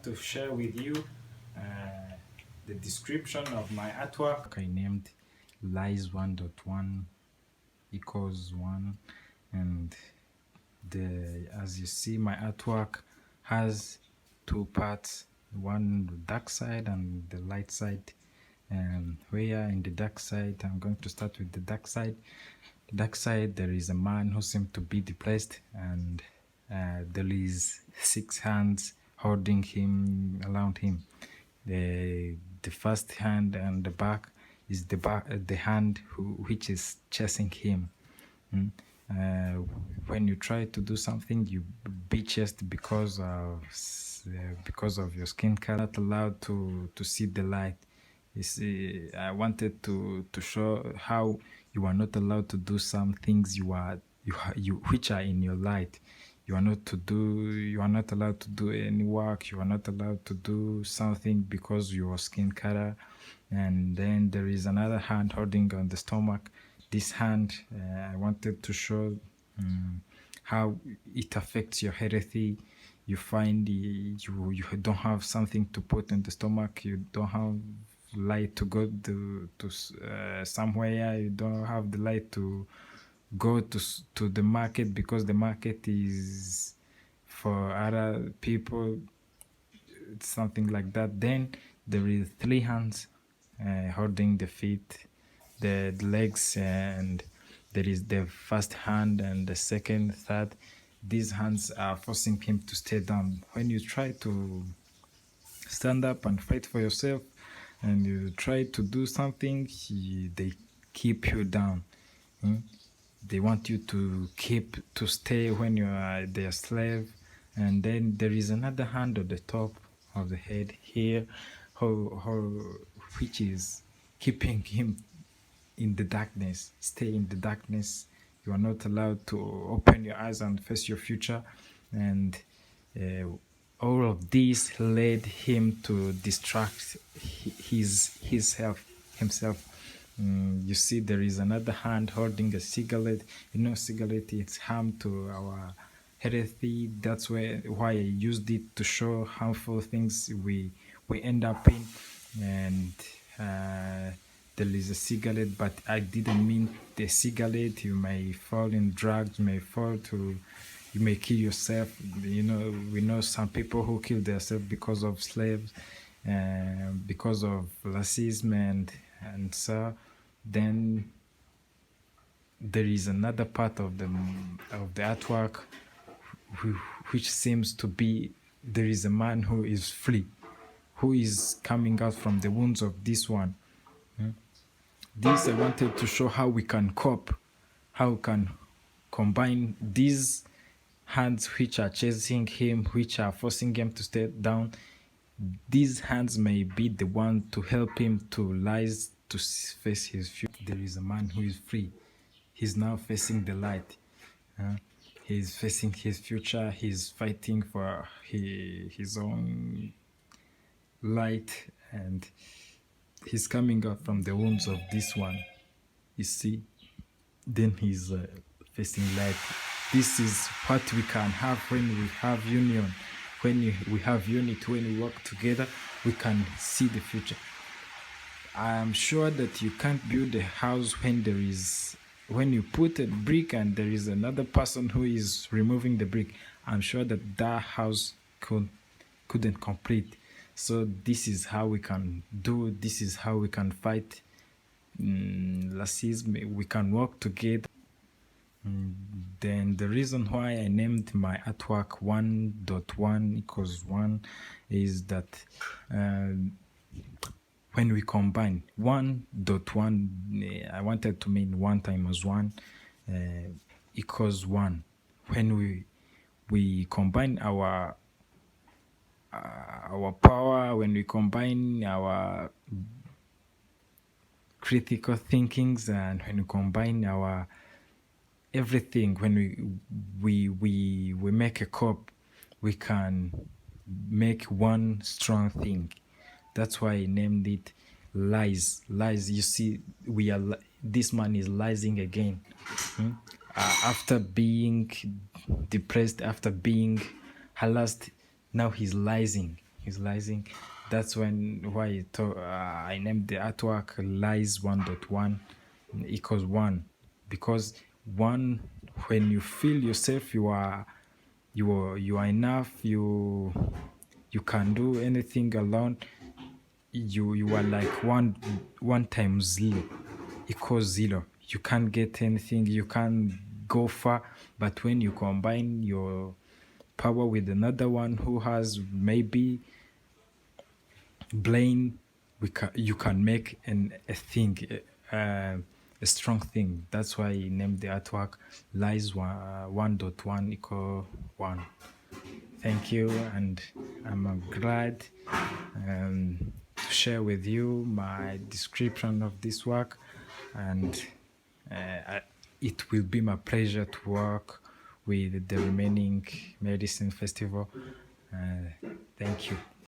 to share with you the description of my artwork. I named lies 1.1 equals 1, and as you see, my artwork has two parts, one the dark side and the light side. And where in the dark side, I'm going to start with the dark side. The dark side, there is a man who seems to be depressed, and there is 6 hands holding him around him. The first hand and the back is the hand which is chasing him. When you try to do something, you be chased because of your skin color. Not allowed to see the light. You see, I wanted to show how you are not allowed to do some things which are in your light. You are not allowed to do any work. You are not allowed to do something because your skin color. And then there is another hand holding on the stomach. This hand, I wanted to show how it affects your healthy. You find you don't have something to put in the stomach. You don't have light to go to somewhere. You don't have the light to go to the market because the market is for other people. It's something like that. Then there is 3 hands holding the feet, the legs, and there is the first hand and the second, third. These hands are forcing him to stay down. When you try to stand up and fight for yourself, and you try to do something, they keep you down. They want you to stay when you are their slave. And then there is another hand at the top of the head here, which is keeping him in the darkness. Stay in the darkness. You are not allowed to open your eyes and face your future. And all of this led him to distract himself. You see, there is another hand holding a cigarette. You know, cigarette, it's harm to our healthy. That's why I used it to show harmful things we end up in. And there is a cigarette, but I didn't mean the cigarette. You may fall in drugs, you may kill yourself. You know, we know some people who kill themselves because of slaves, because of racism, and so then there is another part of the artwork which seems to be, there is a man who is free, who is coming out from the wounds of this one. This I wanted to show how we can cope, how we can combine these hands which are chasing him, which are forcing him to stay down. These hands may be the one to help him to rise, to face his future. There is a man who is free. He's now facing the light. He's facing his future. He's fighting for his own light, and he's coming out from the wounds of this one. You see, then he's facing light. This is what we can have when we have union. When we have unity, when we work together, we can see the future. I am sure that you can't build a house when you put a brick and there is another person who is removing the brick. I'm sure that house couldn't complete. So this is how we can do. This is how we can fight racism. We can work together. Then the reason why I named my artwork 1.1 equals 1 is that when we combine 1.1, I wanted to mean 1 times 1 equals 1. When we combine our power, when we combine our critical thinkings, and when we combine our everything, when we make a cup, we can make one strong thing. That's why I named it lies. You see, this man is lying again. After being depressed, after being harassed, now he's lying. is lysing. That's when why I named the artwork lies 1.1 equals 1, because 1, when you feel yourself you are enough, you can do anything alone, you are like one times 0 equals 0. You can't get anything, you can't go far. But when you combine your power with another one who has maybe brain, you can make a thing, a strong thing. That's why I named the artwork lies 1.1 equal 1. Thank you, and I'm glad to share with you my description of this work, and it will be my pleasure to work with the remaining medicine festival. Thank you.